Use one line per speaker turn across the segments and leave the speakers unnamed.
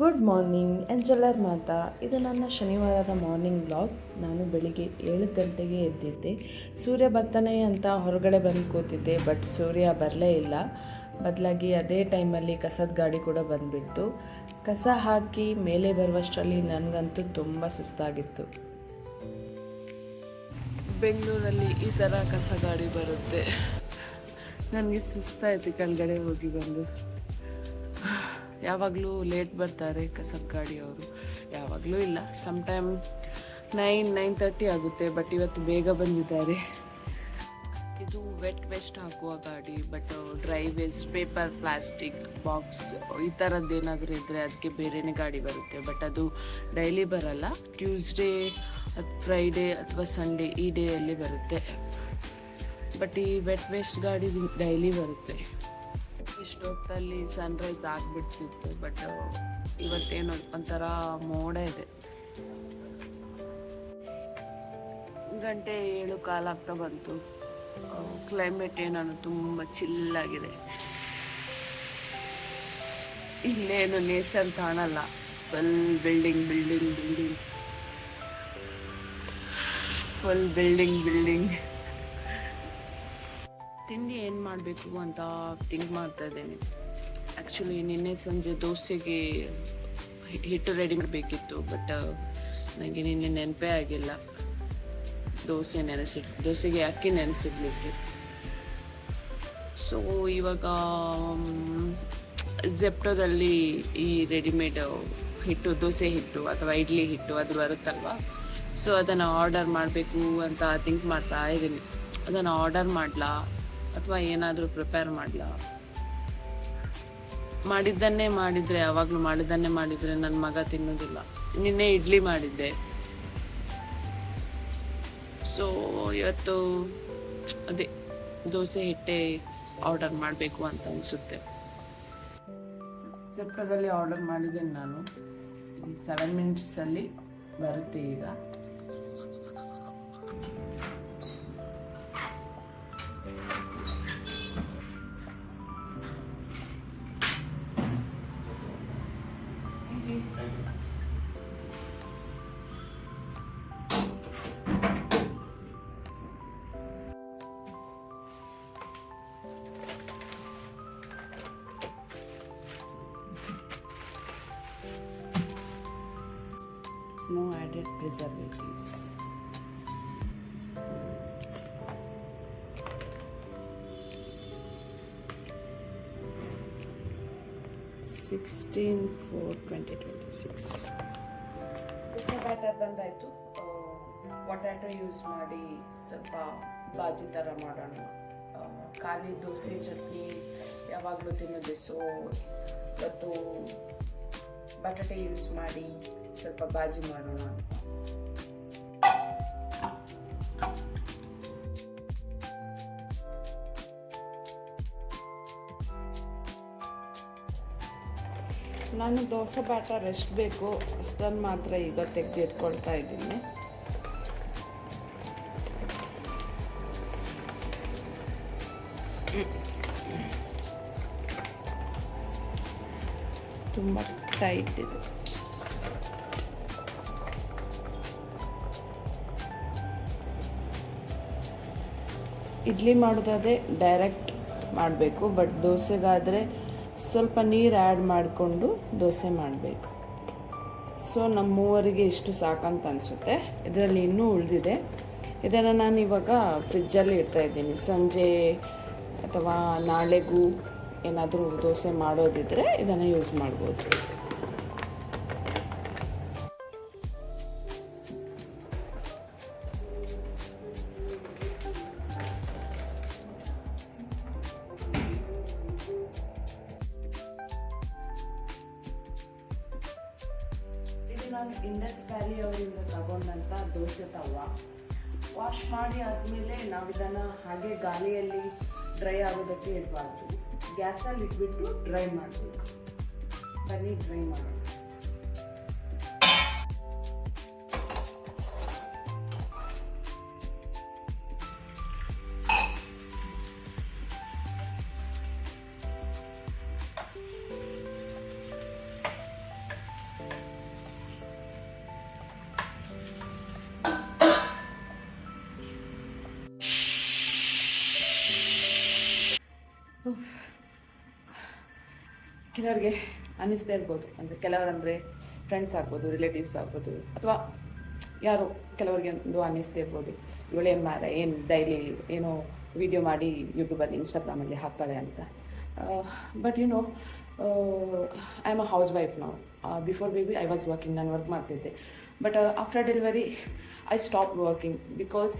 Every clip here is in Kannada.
ಗುಡ್ ಮಾರ್ನಿಂಗ್ ಎಂಜಲರ್ ಮಾತಾ. ಇದು ನನ್ನ ಶನಿವಾರದ ಮಾರ್ನಿಂಗ್ ಬ್ಲಾಗ್. ನಾನು ಬೆಳಿಗ್ಗೆ 7 ಗಂಟೆಗೆ ಎದ್ದಿದ್ದೆ. ಸೂರ್ಯ ಬರ್ತಾನೆ ಅಂತ ಹೊರಗಡೆ ಬಂದು ಕೂತಿದ್ದೆ, ಬಟ್ ಸೂರ್ಯ ಬರಲೇ ಇಲ್ಲ. ಬದಲಾಗಿ ಅದೇ ಟೈಮಲ್ಲಿ ಕಸದ ಗಾಡಿ ಕೂಡ ಬಂದುಬಿಟ್ಟು ಕಸ ಹಾಕಿ ಮೇಲೆ ಬರುವಷ್ಟರಲ್ಲಿ ನನಗಂತೂ ತುಂಬ ಸುಸ್ತಾಗಿತ್ತು. ಬೆಂಗಳೂರಲ್ಲಿ ಈ ಥರ ಕಸ ಗಾಡಿ ಬರುತ್ತೆ. ನನಗೆ ಸುಸ್ತಾಯಿತು ಕೆಳಗಡೆ ಹೋಗಿ ಬಂದು. ಯಾವಾಗಲೂ ಲೇಟ್ ಬರ್ತಾರೆ ಕಸದ ಗಾಡಿಯವರು, ಯಾವಾಗಲೂ ಇಲ್ಲ, ಸಮ್ಟೈಮ್ 9:30 ಆಗುತ್ತೆ. ಬಟ್ ಇವತ್ತು ಬೇಗ ಬಂದಿದ್ದಾರೆ. ಇದು ವೆಟ್ ವೇಸ್ಟ್ ಹಾಕುವ ಗಾಡಿ, but dry waste, paper, plastic, box ಈ ಥರದ್ದು ಏನಾದರೂ ಇದ್ದರೆ ಅದಕ್ಕೆ ಬೇರೆಯೇ ಗಾಡಿ ಬರುತ್ತೆ. ಬಟ್ ಅದು ಡೈಲಿ ಬರಲ್ಲ, ಟ್ಯೂಸ್ಡೇ ಫ್ರೈಡೇ ಅಥವಾ ಸಂಡೇ ಈ ಡೇಯಲ್ಲಿ ಬರುತ್ತೆ. ಬಟ್ ಈ ವೆಟ್ ವೇಸ್ಟ್ ಗಾಡಿ ಡೈಲಿ ಬರುತ್ತೆ. ಇಷ್ಟೊತ್ತಲ್ಲಿ ಸನ್ರೈಸ್ ಆಗಿಬಿಡ್ತಿತ್ತು, ಬಟ್ ಇವತ್ತೇನು ಒಂಥರ ಮೋಡ ಇದೆ. 7:15 ಆಗ್ತಾ ಬಂತು. ಕ್ಲೈಮೇಟ್ ಏನೋ ತುಂಬ ಚಿಲ್ಲಾಗಿದೆ. ಇಲ್ಲೇನು ನೇಚರ್ ಕಾಣಲ್ಲ, ಫುಲ್ ಬಿಲ್ಡಿಂಗ್. ತಿಂಡಿ ಏನು ಮಾಡಬೇಕು ಅಂತ ಥಿಂಕ್ ಮಾಡ್ತಾ ಇದ್ದೇನೆ. ಆ್ಯಕ್ಚುಲಿ ನಿನ್ನೆ ಸಂಜೆ ದೋಸೆಗೆ ಹಿಟ್ಟು ರೆಡಿ ಮಾಡಬೇಕಿತ್ತು, ಬಟ್ ನನಗೆ ನಿನ್ನೆ ನೆನಪೇ ಆಗಿಲ್ಲ ದೋಸೆಗೆ ಅಕ್ಕಿ ನೆನೆಸಿಡ್ಲಿಕ್ಕೆ. ಸೊ ಇವಾಗ ಝೆಪ್ಟೋದಲ್ಲಿ ಈ ರೆಡಿಮೇಡ್ ಹಿಟ್ಟು, ದೋಸೆ ಹಿಟ್ಟು ಅಥವಾ ಇಡ್ಲಿ ಹಿಟ್ಟು ಅದು ಬರುತ್ತಲ್ವ, ಸೊ ಅದನ್ನು ಆರ್ಡರ್ ಮಾಡಬೇಕು ಅಂತ ಥಿಂಕ್ ಮಾಡ್ತಾ ಇದ್ದೀನಿ. ಅದನ್ನು ಆರ್ಡರ್ ಮಾಡಲಾ ಅಥವಾ ಏನಾದರೂ ಪ್ರಿಪೇರ್ ಮಾಡಲಾ? ಯಾವಾಗಲೂ ಮಾಡಿದ್ದನ್ನೇ ಮಾಡಿದರೆ ನನ್ನ ಮಗ ತಿನ್ನೋದಿಲ್ಲ. ನಿನ್ನೆ ಇಡ್ಲಿ ಮಾಡಿದ್ದೆ, ಸೊ ಇವತ್ತು ಅದೇ ದೋಸೆ ಹಿಟ್ಟೆ ಆರ್ಡರ್ ಮಾಡಬೇಕು ಅಂತ ಅನಿಸುತ್ತೆ. ಝೆಪ್ಟೋದಲ್ಲಿ ಆರ್ಡರ್ ಮಾಡಿದ್ದೇನೆ ನಾನು. 7 ಮಿನಿಟ್ಸಲ್ಲಿ ಬರುತ್ತೆ ಈಗ. No added preservatives. Sixteen 4/2026. Dosa batter ಬಂದಾಯಿತು. ಪೊಟ್ಯಾಟೊ ಯೂಸ್ ಮಾಡಿ ಸ್ವಲ್ಪ ಬಾಜಿ ಥರ ಮಾಡೋಣ. ಖಾಲಿ ದೋಸೆ ಚಟ್ನಿ ಯಾವಾಗಲೂ ತಿನ್ನೋದೆ, ಸೊ ಇವತ್ತು ಬಟಾಟೆ ಯೂಸ್ ಮಾಡಿ ಸ್ವಲ್ಪ ಬಾಜಿ ಮಾಡೋಣ. ನಾನು ದೋಸೆ ಬ್ಯಾಟರ್ ಎಷ್ಟು ಬೇಕು ಅಷ್ಟನ್ನು ಮಾತ್ರ ಈಗ ತೆಗೆದಿಟ್ಕೊಳ್ತಾ ಇದ್ದೀನಿ. ತುಂಬ ಟೈಟ್ ಇದೆ. ಇಡ್ಲಿ ಮಾಡೋದಾದರೆ ಡೈರೆಕ್ಟ್ ಮಾಡಬೇಕು, ಬಟ್ ದೋಸೆಗಾದರೆ ಸ್ವಲ್ಪ ನೀರು ಆ್ಯಡ್ ಮಾಡಿಕೊಂಡು ದೋಸೆ ಮಾಡಬೇಕು. ಸೊ ನಮ್ಮ ಮೂವರಿಗೆ ಇಷ್ಟು ಸಾಕಂತ ಅನಿಸುತ್ತೆ. ಇದರಲ್ಲಿ ಇನ್ನೂ ಉಳಿದಿದೆ. ಇದನ್ನು ನಾನು ಇವಾಗ ಫ್ರಿಜ್ಜಲ್ಲಿ ಇಡ್ತಾಯಿದ್ದೀನಿ. ಸಂಜೆ ಅಥವಾ ನಾಳೆಗೂ ಏನಾದರೂ ದೋಸೆ ಮಾಡೋದಿದ್ದರೆ ಇದನ್ನು ಯೂಸ್ ಮಾಡ್ಬೋದು. ನಾನು ಇಂಡಸ್ ವ್ಯಾಲಿ ಅವರಿಂದ ತಗೊಂಡಂಥ ದೋಸೆ ತವ. ವಾಶ್ ಮಾಡಿ ಆದಮೇಲೆ ನಾವು ಇದನ್ನು ಹಾಗೆ ಗಾಳಿಯಲ್ಲಿ ಡ್ರೈ ಆಗೋದಕ್ಕೆ ಇಡಬಾರ್ದು. ಗ್ಯಾಸಲ್ಲಿ ಇಟ್ಬಿಟ್ಟು ಡ್ರೈ ಮಾಡಬೇಕು. ಬನ್ನಿ ಡ್ರೈ ಮಾಡೋಣ. ಕೆಲವರಿಗೆ ಅನ್ನಿಸ್ದೇ ಇರ್ಬೋದು, ಅಂದರೆ ಕೆಲವರಂದರೆ ಫ್ರೆಂಡ್ಸ್ ಆಗ್ಬೋದು, ರಿಲೇಟಿವ್ಸ್ ಆಗ್ಬೋದು, ಅಥವಾ ಯಾರು ಕೆಲವರಿಗೆ ಒಂದು ಅನ್ನಿಸ್ದೇ ಇರ್ಬೋದು, ಇವಳೇನು ಮಾರೆ ಏನು ಡೈಲಿ ಏನೋ ವಿಡಿಯೋ ಮಾಡಿ ಯೂಟ್ಯೂಬಲ್ಲಿ ಇನ್ಸ್ಟಾಗ್ರಾಮಲ್ಲಿ ಹಾಕ್ತಾಳೆ ಅಂತ. But you know, I am a housewife ನಾವು. Before baby I was working, ನಾನು ವರ್ಕ್ ಮಾಡ್ತಿದ್ದೆ. But after delivery I stop working because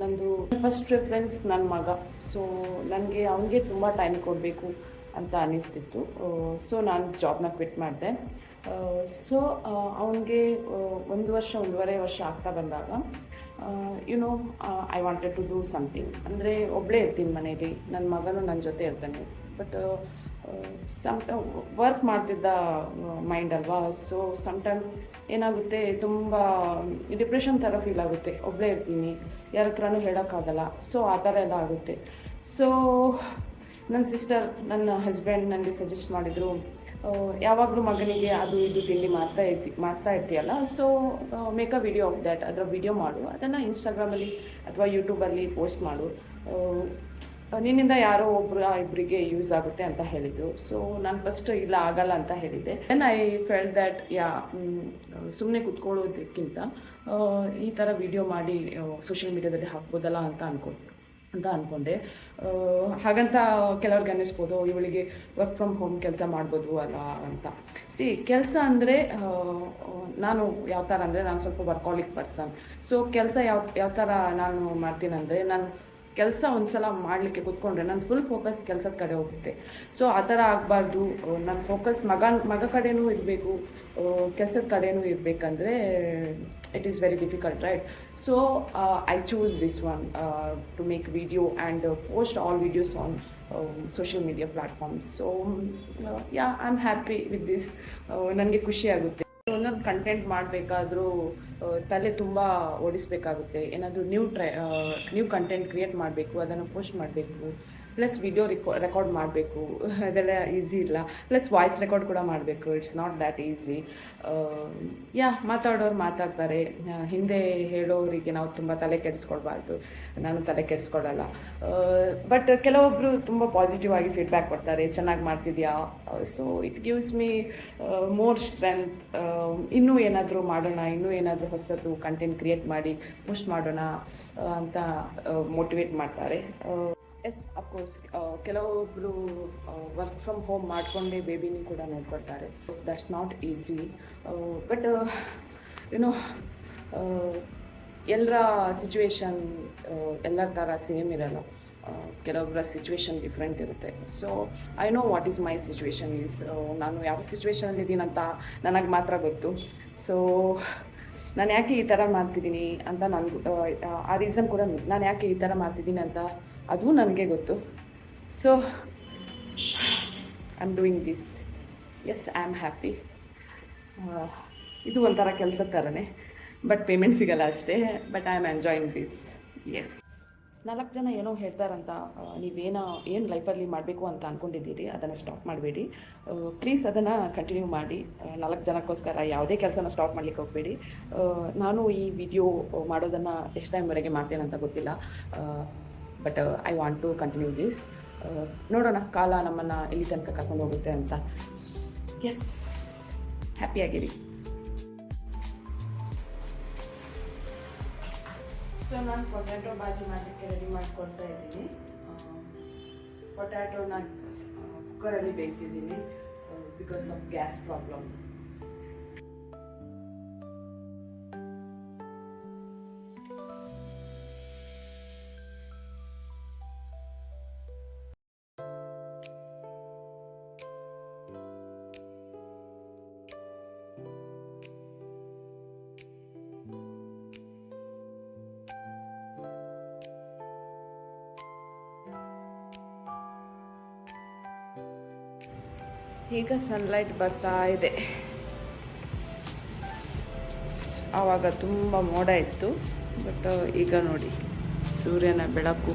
ನಂದು ಫಸ್ಟ್ ಪ್ರಿಫರೆನ್ಸ್ ನನ್ನ ಮಗ. ಸೊ ನನಗೆ ಅವನಿಗೆ ತುಂಬ ಟೈಮ್ ಕೊಡಬೇಕು ಅಂತ ಅನ್ನಿಸ್ತಿತ್ತು. ಸೊ ನಾನು ಜಾಬ್ನ ಕ್ವಿಟ್ ಮಾಡಿದೆ. ಸೊ ಅವನಿಗೆ 1 ವರ್ಷ 1.5 ವರ್ಷ ಆಗ್ತಾ ಬಂದಾಗ you know I wanted to do something. ಅಂದರೆ ಒಬ್ಬಳೇ ಇರ್ತೀನಿ ಮನೇಲಿ, ನನ್ನ ಮಗನೂ ನನ್ನ ಜೊತೆ ಇರ್ತಾನೆ. ಬಟ್ ವರ್ಕ್ ಮಾಡ್ತಿದ್ದ ಮೈಂಡ್ ಅಲ್ವಾ. ಸೊ ಸಮ್ಟೈಮ್ ಏನಾಗುತ್ತೆ, ತುಂಬ ಡಿಪ್ರೆಷನ್ ಥರ ಫೀಲ್ ಆಗುತ್ತೆ. ಒಬ್ಬಳೇ ಇರ್ತೀನಿ, ಯಾರ ಹತ್ರನೂ ಹೇಳೋಕ್ಕಾಗಲ್ಲ. ಸೊ ಆ ಥರ ಎಲ್ಲ ಆಗುತ್ತೆ. ಸೊ ನನ್ನ ಸಿಸ್ಟರ್, ನನ್ನ ಹಸ್ಬೆಂಡ್ ನನಗೆ ಸಜೆಸ್ಟ್ ಮಾಡಿದರು, ಯಾವಾಗಲೂ ಮಗನಿಗೆ ಅದು ಇದು ತಿಂಡಿ ಮಾಡ್ತಾ ಇರ್ತೀಯಲ್ಲ, so make a video of that. ಅದರ ವಿಡಿಯೋ ಮಾಡು, ಅದನ್ನು ಇನ್ಸ್ಟಾಗ್ರಾಮಲ್ಲಿ ಅಥವಾ ಯೂಟ್ಯೂಬಲ್ಲಿ ಪೋಸ್ಟ್ ಮಾಡು, ನಿನ್ನಿಂದ ಯಾರೋ ಇಬ್ಬರಿಗೆ ಯೂಸ್ ಆಗುತ್ತೆ ಅಂತ ಹೇಳಿದರು. ಸೊ ನಾನು ಫಸ್ಟ್ ಇಲ್ಲ ಆಗಲ್ಲ ಅಂತ ಹೇಳಿದ್ದೆ. ದೆನ್ ಐ ಫೆಲ್ಟ್ ದ್ಯಾಟ್ ಸುಮ್ಮನೆ ಕುತ್ಕೊಳ್ಳೋದಕ್ಕಿಂತ ಈ ಥರ ವಿಡಿಯೋ ಮಾಡಿ ಸೋಷಿಯಲ್ ಮೀಡ್ಯಾದಲ್ಲಿ ಹಾಕ್ಬೋದಲ್ಲ ಅಂತ ಅಂದ್ಕೊಂಡೆ. ಹಾಗಂತ ಕೆಲವ್ರಿಗೆ ಅನ್ನಿಸ್ಬೋದು, ಇವಳಿಗೆ ವರ್ಕ್ ಫ್ರಮ್ ಹೋಮ್ ಕೆಲಸ ಮಾಡ್ಬೋದು ಅಲ್ಲ ಅಂತ. ಕೆಲಸ ಅಂದರೆ ನಾನು ಯಾವ ಥರ ಅಂದರೆ, ನಾನು ಸ್ವಲ್ಪ ವರ್ಕಾಲಿಕ್ ಪರ್ಸನ್. ಸೊ ಕೆಲಸ ಯಾವ ಥರ ನಾನು ಮಾಡ್ತೀನಂದರೆ, ನಾನು ಕೆಲಸ ಒಂದು ಸಲ ಮಾಡಲಿಕ್ಕೆ ಕೂತ್ಕೊಂಡ್ರೆ ನನ್ನ ಫುಲ್ ಫೋಕಸ್ ಕೆಲಸದ ಕಡೆ ಹೋಗುತ್ತೆ. ಸೊ ಆ ಥರ ಆಗಬಾರ್ದು. ನನ್ನ ಫೋಕಸ್ ಮಗ ಕಡೆನೂ ಇರಬೇಕು, ಕೆಲಸದ ಕಡೆನೂ ಇರಬೇಕಂದ್ರೆ it is very difficult, right? So I choose this one to make video and post all videos on social media platforms. So yeah, I'm happy with this. ನನಗೆ ಖುಷಿ ಆಗುತ್ತೆ. ಒಂದೊಂದು ಕಂಟೆಂಟ್ ಮಾಡಬೇಕಾದ್ರೂ ತಲೆ ತುಂಬ ಓಡಿಸ್ಬೇಕಾಗುತ್ತೆ. ಏನಾದರೂ ನ್ಯೂ ಕಂಟೆಂಟ್ ಕ್ರಿಯೇಟ್ ಮಾಡಬೇಕು, ಅದನ್ನು ಪೋಸ್ಟ್ ಮಾಡಬೇಕು, ಪ್ಲಸ್ ವಿಡಿಯೋ ರೆಕಾರ್ಡ್ ಮಾಡಬೇಕು. ಅದೆಲ್ಲ ಈಸಿ ಇಲ್ಲ. ಪ್ಲಸ್ ವಾಯ್ಸ್ ರೆಕಾರ್ಡ್ ಕೂಡ ಮಾಡಬೇಕು. It's not that easy. ಮಾತಾಡೋರು ಮಾತಾಡ್ತಾರೆ, ಹಿಂದೆ ಹೇಳೋರಿಗೆ ನಾವು ತುಂಬ ತಲೆ ಕೆಡಿಸ್ಕೊಳ್ಬಾರ್ದು. ನಾನು ತಲೆ ಕೆಡಿಸ್ಕೊಳ್ಳಲ್ಲ. ಬಟ್ ಕೆಲವೊಬ್ಬರು ತುಂಬ ಪಾಸಿಟಿವ್ ಆಗಿ ಫೀಡ್ಬ್ಯಾಕ್ ಕೊಡ್ತಾರೆ, ಚೆನ್ನಾಗಿ ಮಾಡ್ತಿದ್ಯಾ. So it gives me more strength. ಇನ್ನೂ ಏನಾದರೂ ಮಾಡೋಣ, ಇನ್ನೂ ಏನಾದರೂ ಹೊಸದು ಕಂಟೆಂಟ್ ಕ್ರಿಯೇಟ್ ಮಾಡಿ ಪೋಸ್ಟ್ ಮಾಡೋಣ ಅಂತ ಮೋಟಿವೇಟ್ ಮಾಡ್ತಾರೆ. ಎಸ್, ಅಫ್ಕೋರ್ಸ್ ಕೆಲವೊಬ್ಬರು ವರ್ಕ್ ಫ್ರಮ್ ಹೋಮ್ ಮಾಡಿಕೊಂಡೇ ಬೇಬಿನೂ ಕೂಡ ನೋಡ್ಕೊಳ್ತಾರೆ. That's not easy. But YONO, ಎಲ್ಲರ ಸಿಚುವೇಶನ್ ಎಲ್ಲರ ಥರ ಸೇಮ್ ಇರಲ್ಲ. ಕೆಲವೊಬ್ಬರ ಸಿಚುವೇಶನ್ ಡಿಫ್ರೆಂಟ್ ಇರುತ್ತೆ. So I know what is my situation is. ನಾನು ಯಾವ ಸಿಚುವೇಶನಲ್ಲಿದ್ದೀನಂತ ನನಗೆ ಮಾತ್ರ ಗೊತ್ತು. ಸೊ ನಾನು ಯಾಕೆ ಈ ಥರ ಮಾಡ್ತಿದ್ದೀನಿ ಅಂತ ನನಗೂ ಆ ರೀಸನ್ ಕೂಡ, ನಾನು ಯಾಕೆ ಈ ಥರ ಮಾಡ್ತಿದ್ದೀನಿ ಅಂತ ಅದು ನನಗೆ ಗೊತ್ತು. So I am doing this. Yes, I am happy. ಇದು ಒಂಥರ ಕೆಲಸದ ಥರನೇ, ಬಟ್ ಪೇಮೆಂಟ್ ಸಿಗಲ್ಲ ಅಷ್ಟೇ. But I am enjoying this. Yes, 4 ಜನ ಏನೋ ಹೇಳ್ತಾರಂತ ಏನು ಲೈಫಲ್ಲಿ ಮಾಡಬೇಕು ಅಂತ ಅಂದ್ಕೊಂಡಿದ್ದೀರಿ, ಅದನ್ನು ಸ್ಟಾಪ್ ಮಾಡಬೇಡಿ. ಪ್ಲೀಸ್ ಅದನ್ನು ಕಂಟಿನ್ಯೂ ಮಾಡಿ. 4 ಜನಕ್ಕೋಸ್ಕರ ಯಾವುದೇ ಕೆಲಸನ ಸ್ಟಾಪ್ ಮಾಡಲಿಕ್ಕೆ ಹೋಗಬೇಡಿ. ನಾನು ಈ ವಿಡಿಯೋ ಮಾಡೋದನ್ನು ಎಷ್ಟು ಟೈಮ್ವರೆಗೆ ಮಾಡ್ತೇನೆ ಅಂತ ಗೊತ್ತಿಲ್ಲ. But I want to continue this. ನೋಡೋಣ ಕಾಲ ನಮ್ಮನ್ನು ಎಲ್ಲಿ ತನಕ ಕರ್ಕೊಂಡು ಹೋಗುತ್ತೆ ಅಂತ. ಎಸ್, ಹ್ಯಾಪಿಯಾಗಿರಿ. ಸೊ ನಾನು ಪೊಟ್ಯಾಟೊ ಬಾಜಿ ಮಾಡಲಿಕ್ಕೆ ರೆಡಿ ಮಾಡಿಕೊಡ್ತಾ ಇದ್ದೀನಿ. ಪೊಟ್ಯಾಟೊನ ಕುಕ್ಕರಲ್ಲಿ ಬೇಯಿಸಿದ್ದೀನಿ ಬಿಕಾಸ್ ಆಫ್ ಗ್ಯಾಸ್ ಪ್ರಾಬ್ಲಮ್. ಈಗ ಸನ್ಲೈಟ್ ಬರ್ತಾ ಇದೆ. ಆವಾಗ ತುಂಬ ಮೋಡ ಇತ್ತು, ಬಟ್ ಈಗ ನೋಡಿ ಸೂರ್ಯನ ಬೆಳಕು.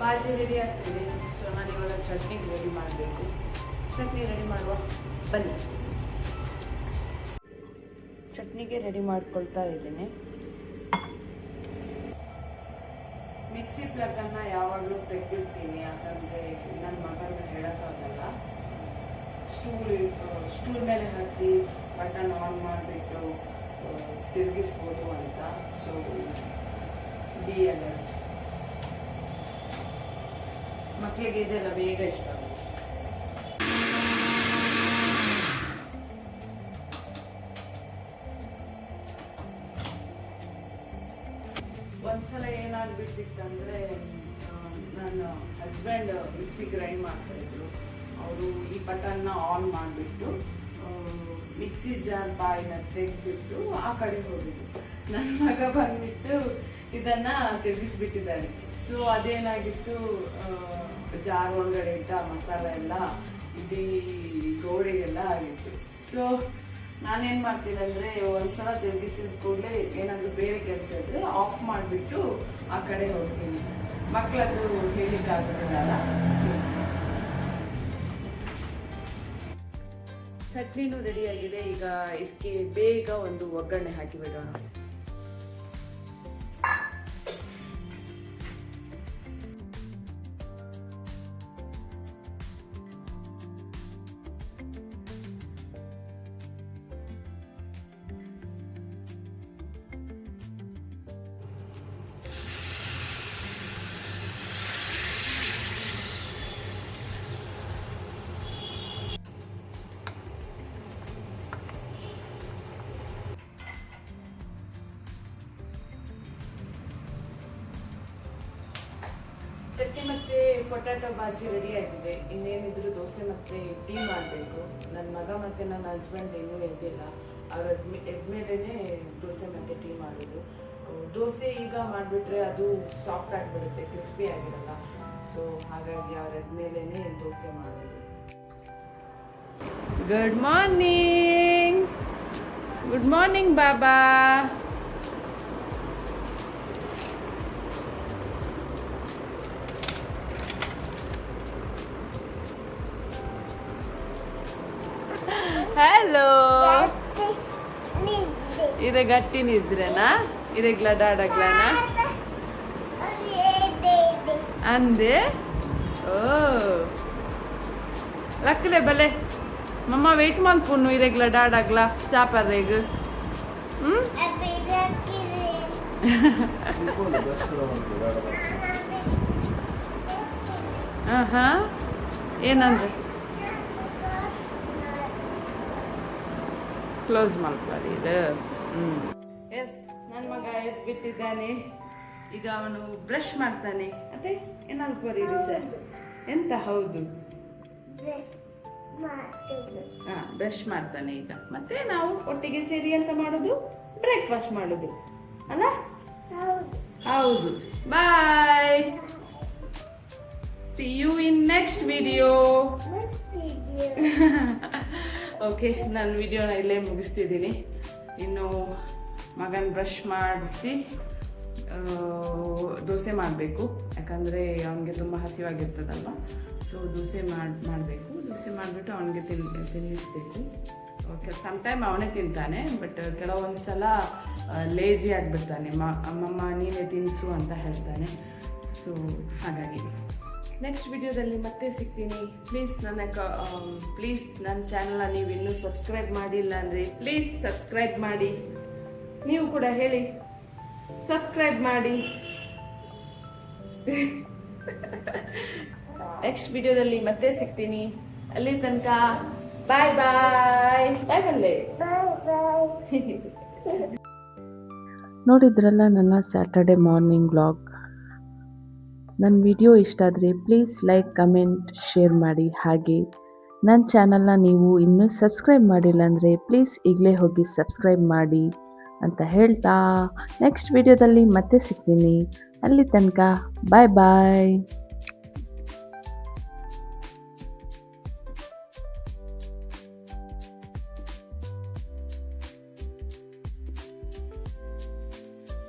ಬಾಜಿ ರೆಡಿ ಆಗ್ತಿದೆ. ಸೊ ನಾನು ಇವಾಗ ಚಟ್ನಿ ರೆಡಿ ಮಾಡಬೇಕು. ಚಟ್ನಿ ರೆಡಿ ಮಾಡುವ, ಬನ್ನಿ. ಚಟ್ನಿಗೆ ರೆಡಿ ಮಾಡ್ಕೊಳ್ತಾ ಇದ್ದೀನಿ. ಮಿಕ್ಸಿ ಪ್ಲಗ್ಗನ್ನು ಯಾವಾಗಲೂ ತೆಗೆದಿರ್ತೀನಿ, ಯಾಕಂದರೆ ನನ್ನ ಮಗನ ಹೇಳೋಕ್ಕಾಗಲ್ಲ. ಸ್ಟೂಲ್ ಮೇಲೆ ಹಾಕಿ ಬಟನ್ ಆನ್ ಮಾಡಿಬಿಟ್ಟು ತಿರುಗಿಸ್ಬೋದು ಅಂತ. So be alert. ಮಕ್ಕಳಿಗೆ ಇದೆಲ್ಲ ಬೇಗ ಇಷ್ಟ ಆಗುತ್ತೆ. ಒಂದ್ಸಲ ಏನಾಗ್ಬಿಟ್ಟಿತ್ತಂದರೆ, ನನ್ನ ಹಸ್ಬೆಂಡ್ ಮಿಕ್ಸಿ ಗ್ರೈಂಡ್ ಮಾಡ್ತಾಯಿದ್ರು. ಅವರು ಈ ಬಟನ್ನ ಆನ್ ಮಾಡಿಬಿಟ್ಟು ಮಿಕ್ಸಿ ಜಾರ್ ಬಾಯಿನ ತೆಗೆದ್ಬಿಟ್ಟು ಆ ಕಡೆ ಹೋಗಿದ್ದು. ನನ್ನ ಮಗ ಬಂದ್ಬಿಟ್ಟು ಇದನ್ನು ತಿರುಗಿಸ್ಬಿಟ್ಟಿದ್ದಾನೆ. ಸೊ ಅದೇನಾಗಿತ್ತು, ಜಾರ್ ಒಳಗಡೆ ಇದ್ದ ಮಸಾಲ ಎಲ್ಲ ಇಡೀ ಗೋಡೆಗೆಲ್ಲ ಆಗಿತ್ತು. ಸೊ ನಾನೇನು ಮಾಡ್ತೀನಿ ಅಂದರೆ, ಒಂದ್ಸಲ ತಿರುಗಿಸಿದ ಕೂಡಲೇ ಏನಾದರೂ ಬೇರೆ ಕೆಲಸ ಇದ್ದರೆ ಆಫ್ ಮಾಡಿಬಿಟ್ಟು ಆ ಕಡೆ ಹೋಗ್ತೀನಿ. ಮಕ್ಕಳದ್ದು ಹೇಳಿಕ್ಕಾಗೋದಿಲ್ಲ. ಸೊ ಚಟ್ನಿನೂ ರೆಡಿಯಾಗಿದೆ. ಈಗ ಇದಕ್ಕೆ ಬೇಗ ಒಂದು ಒಗ್ಗರಣೆ ಹಾಕಿಬಿಡೋಣ. ಚಟ್ನಿ ಮತ್ತು ಪೊಟ್ಯಾಟೊ ಬಾಜಿ ರೆಡಿ ಆಗಿದೆ. ಇನ್ನೇನಿದ್ರು ದೋಸೆ ಮತ್ತು ಟೀ ಮಾಡಬೇಕು. ನನ್ನ ಮಗ ಮತ್ತು ನನ್ನ ಹಸ್ಬೆಂಡ್ ಇನ್ನೂ ಎದ್ದಿಲ್ಲ. ಅವ್ರು ಎದ್ಮೇಲೆ ದೋಸೆ ಮತ್ತು ಟೀ ಮಾಡೋದು. ದೋಸೆ ಈಗ ಮಾಡಿಬಿಟ್ರೆ ಅದು ಸಾಫ್ಟ್ ಆಗಿಬಿಡುತ್ತೆ, ಕ್ರಿಸ್ಪಿ ಆಗಿರಲ್ಲ. ಸೊ ಹಾಗಾಗಿ ಅವ್ರು ಎದ್ಮೇಲೆ ದೋಸೆ ಮಾಡೋದು. Good morning. ಗುಡ್ ಮಾರ್ನಿಂಗ್ ಬಾಬಾ. ಹಲೋ. ಇದೆ ಗಟ್ಟಿ ನಿದ್ರೆನಾ? ಇದೆ ಗ್ಲಡಾಡಗ್ಲನಾ ಅಂದೆ. ಓ ಲಕ್ಕಲೆ ಬಲೆ ಮಮ್ಮ ವೆಯ್ಟ್ ಮಾಡ್ಪುಣ್ಣು ಇರೆಗ್ಲ ಡಾಡಗ್ಲ ಚಾಪರ್ರೆಗ್. ಹಾ ಏನಂದ್ರೆ ಕ್ಲೋಸ್ ಮಾಡ್ಕೊಳ್ಳಿ ಇದು. ಎಸ್, ನನ್ನ ಮಗ ಎದ್ದು ಬಿಟ್ಟಿದ್ದಾನೆ. ಈಗ ಅವನು ಬ್ರಷ್ ಮಾಡ್ತಾನೆ. ಅದೇ ಏನಾದ್ರು ಬರೀರಿ ಸರ್. ಎಂತ? ಹೌದು, ಬ್ರಷ್ ಮಾಡ್ತಾನೆ ಈಗ. ಮತ್ತೆ ನಾವು ಒಟ್ಟಿಗೆ ಸೇರಿ ಎಂತ ಮಾಡೋದು? ಬ್ರೇಕ್ಫಾಸ್ಟ್ ಮಾಡೋದು ಅಲ್ಲ? ಹೌದು. Bye. See you in next video. Okay, ನಾನು ವಿಡಿಯೋನ ಇಲ್ಲೇ ಮುಗಿಸ್ತಿದ್ದೀನಿ. ಇನ್ನು ಮಗನ ಬ್ರಷ್ ಮಾಡಿಸಿ ದೋಸೆ ಮಾಡಬೇಕು. ಯಾಕಂದರೆ ಅವನಿಗೆ ತುಂಬ ಹಸಿವಾಗಿರ್ತದಲ್ವ. ಸೊ ದೋಸೆ ಮಾಡಬೇಕು. ದೋಸೆ ಮಾಡಿಬಿಟ್ಟು ಅವನಿಗೆ ತಿನ್ನಿಸ್ಬೇಕು. ಸಮ್ಟೈಮ್ ಅವನೇ ತಿಂತಾನೆ, ಬಟ್ ಕೆಲವೊಂದು ಸಲ ಲೇಝಿ ಆಗಿಬಿಡ್ತಾನೆ. ಅಮ್ಮಮ್ಮ ನೀನೇ ತಿನ್ನಿಸು ಅಂತ ಹೇಳ್ತಾನೆ. ಸೊ ಹಾಗಾಗಿ ನೆಕ್ಸ್ಟ್ ವಿಡಿಯೋದಲ್ಲಿ ಮತ್ತೆ ಸಿಗ್ತೀನಿ. ಪ್ಲೀಸ್ ನನ್ನ ಚಾನಲ್ನ ನೀವು ಇನ್ನೂ ಸಬ್ಸ್ಕ್ರೈಬ್ ಮಾಡಿಲ್ಲ ಅಂದರೆ ಪ್ಲೀಸ್ ಸಬ್ಸ್ಕ್ರೈಬ್ ಮಾಡಿ. ನೀವು ಕೂಡ ಹೇಳಿ ಸಬ್ಸ್ಕ್ರೈಬ್ ಮಾಡಿ. ನೆಕ್ಸ್ಟ್ ವಿಡಿಯೋದಲ್ಲಿ ಮತ್ತೆ ಸಿಗ್ತೀನಿ. ಅಲ್ಲಿ ತನಕ ಬಾಯ್ ಬಾಯ್. ಬಾಯ್ ಬಲ್ಲೆ.
ನೋಡಿದ್ರಲ್ಲ ನನ್ನ ಸ್ಯಾಟರ್ಡೆ ಮಾರ್ನಿಂಗ್ ವ್ಲಾಗ್. ನನ್ನ ವಿಡಿಯೋ ಇಷ್ಟ ಆದರೆ ಪ್ಲೀಸ್ ಲೈಕ್, ಕಮೆಂಟ್, ಶೇರ್ ಮಾಡಿ. ಹಾಗೆ ನನ್ನ ಚಾನಲ್ನ ನೀವು ಇನ್ನೂ ಸಬ್ಸ್ಕ್ರೈಬ್ ಮಾಡಿಲ್ಲ ಅಂದರೆ ಪ್ಲೀಸ್ ಈಗಲೇ ಹೋಗಿ ಸಬ್ಸ್ಕ್ರೈಬ್ ಮಾಡಿ ಅಂತ ಹೇಳ್ತಾ ನೆಕ್ಸ್ಟ್ ವಿಡಿಯೋದಲ್ಲಿ ಮತ್ತೆ ಸಿಗ್ತೀನಿ. ಅಲ್ಲಿ ತನಕ ಬಾಯ್ ಬಾಯ್.